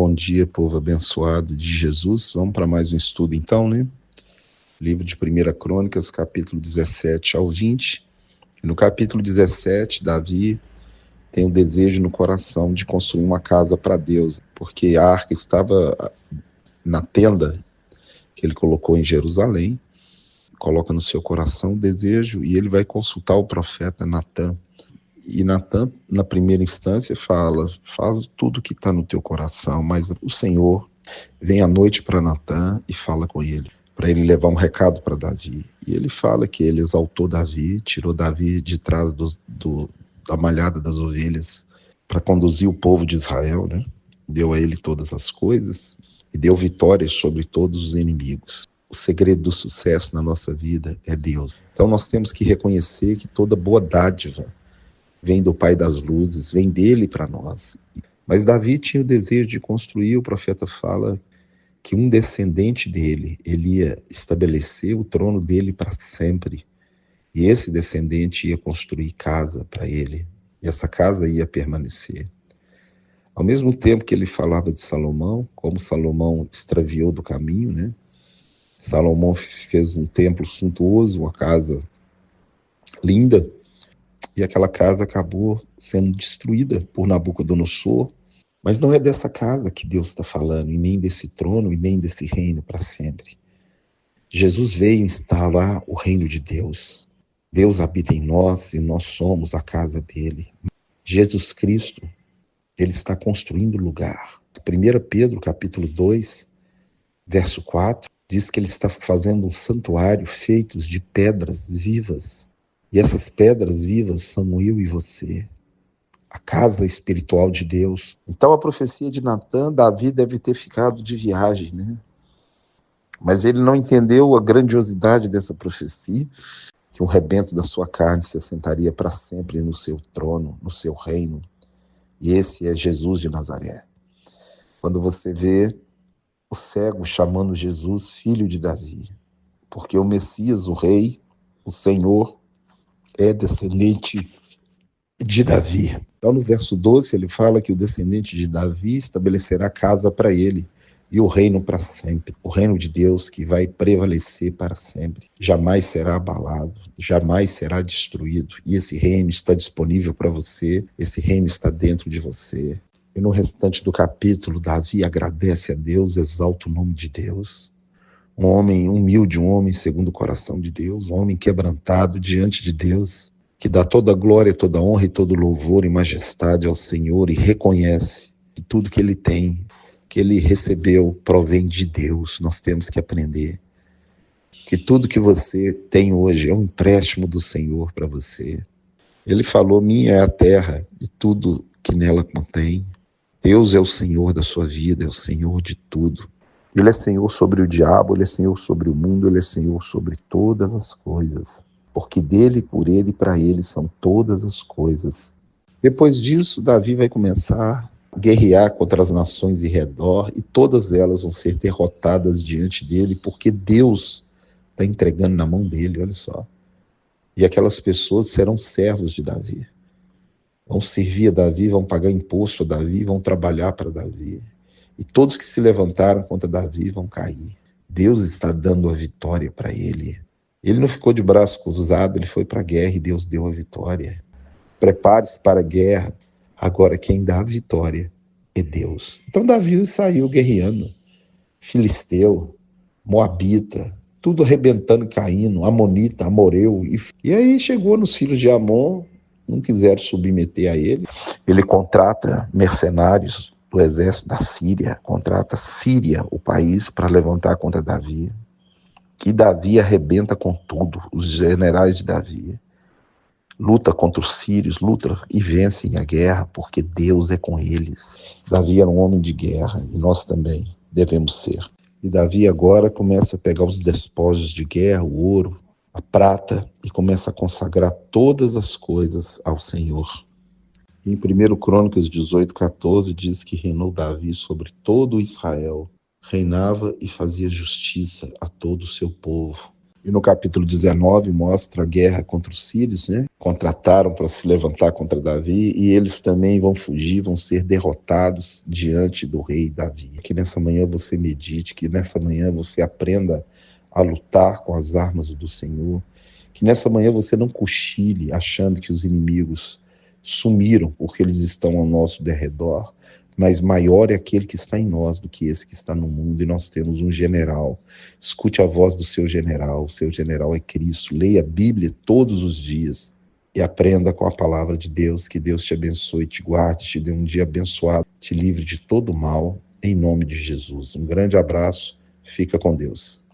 Bom dia, povo abençoado de Jesus. Vamos para mais um estudo então, né? Livro de 1 Crônicas, capítulo 17 ao 20. E no capítulo 17, Davi tem o desejo no coração de construir uma casa para Deus, porque a arca estava na tenda que ele colocou em Jerusalém, coloca no seu coração o desejo e ele vai consultar o profeta Natã. E Natã, na primeira instância, fala: faz tudo que está no teu coração, mas o Senhor vem à noite para Natã e fala com ele, para ele levar um recado para Davi. E ele fala que ele exaltou Davi, tirou Davi de trás da malhada das ovelhas para conduzir o povo de Israel, né? Deu a ele todas as coisas e deu vitórias sobre todos os inimigos. O segredo do sucesso na nossa vida é Deus. Então nós temos que reconhecer que toda boa dádiva vem do Pai das luzes, vem dele para nós. Mas Davi tinha o desejo de construir, o profeta fala que um descendente dele, ele ia estabelecer o trono dele para sempre. E esse descendente ia construir casa para ele. E essa casa ia permanecer. Ao mesmo tempo que ele falava de Salomão, como Salomão extraviou do caminho, né? Salomão fez um templo suntuoso, uma casa linda, e aquela casa acabou sendo destruída por Nabucodonosor. Mas não é dessa casa que Deus está falando, e nem desse trono, e nem desse reino para sempre. Jesus veio instalar o reino de Deus. Deus habita em nós e nós somos a casa dele. Jesus Cristo, ele está construindo lugar. 1 Pedro, capítulo 2, verso 4, diz que ele está fazendo um santuário feito de pedras vivas. E essas pedras vivas são eu e você, a casa espiritual de Deus. Então a profecia de Natã, Davi deve ter ficado de viagem, né? Mas ele não entendeu a grandiosidade dessa profecia, que um rebento da sua carne se assentaria para sempre no seu trono, no seu reino. E esse é Jesus de Nazaré. Quando você vê o cego chamando Jesus filho de Davi, porque o Messias, o rei, o Senhor, é descendente de Davi. Então no verso 12 ele fala que o descendente de Davi estabelecerá casa para ele e o reino para sempre. O reino de Deus que vai prevalecer para sempre. Jamais será abalado, jamais será destruído. E esse reino está disponível para você, esse reino está dentro de você. E no restante do capítulo, Davi agradece a Deus, exalta o nome de Deus. Um homem humilde, um homem segundo o coração de Deus, um homem quebrantado diante de Deus, que dá toda a glória, toda a honra e todo louvor e majestade ao Senhor e reconhece que tudo que ele tem, que ele recebeu, provém de Deus. Nós temos que aprender que tudo que você tem hoje é um empréstimo do Senhor para você. Ele falou: minha é a terra e tudo que nela contém. Deus é o Senhor da sua vida, é o Senhor de tudo. Ele é Senhor sobre o diabo, ele é Senhor sobre o mundo, ele é Senhor sobre todas as coisas. Porque dele, por ele e para ele são todas as coisas. Depois disso, Davi vai começar a guerrear contra as nações em redor e todas elas vão ser derrotadas diante dele, porque Deus está entregando na mão dele, olha só. E aquelas pessoas serão servos de Davi. Vão servir a Davi, vão pagar imposto a Davi, vão trabalhar para Davi. E todos que se levantaram contra Davi vão cair. Deus está dando a vitória para ele. Ele não ficou de braço cruzado, ele foi para a guerra e Deus deu a vitória. Prepare-se para a guerra. Agora quem dá a vitória é Deus. Então Davi saiu guerreando. Filisteu, Moabita, tudo arrebentando e caindo, Amonita, Amoreu. E aí chegou nos filhos de Amon, não quiseram submeter a ele. Ele contrata mercenários do exército da Síria, contrata Síria, o país, para levantar contra Davi. E Davi arrebenta com tudo, os generais de Davi. Luta contra os sírios, luta e vencem a guerra, porque Deus é com eles. Davi era um homem de guerra, e nós também devemos ser. E Davi agora começa a pegar os despojos de guerra, o ouro, a prata, e começa a consagrar todas as coisas ao Senhor. Em 1 Crônicas 18:14 diz que reinou Davi sobre todo Israel, reinava e fazia justiça a todo o seu povo. E no capítulo 19 mostra a guerra contra os sírios, né? Contrataram para se levantar contra Davi e eles também vão fugir, vão ser derrotados diante do rei Davi. Que nessa manhã você medite, que nessa manhã você aprenda a lutar com as armas do Senhor, que nessa manhã você não cochile achando que os inimigos sumiram porque eles estão ao nosso derredor, mas maior é aquele que está em nós do que esse que está no mundo, e nós temos um general. Escute a voz do seu general, o seu general é Cristo. Leia a Bíblia todos os dias e aprenda com a palavra de Deus. Que Deus te abençoe, te guarde, te dê um dia abençoado, te livre de todo mal, em nome de Jesus. Um grande abraço, fica com Deus.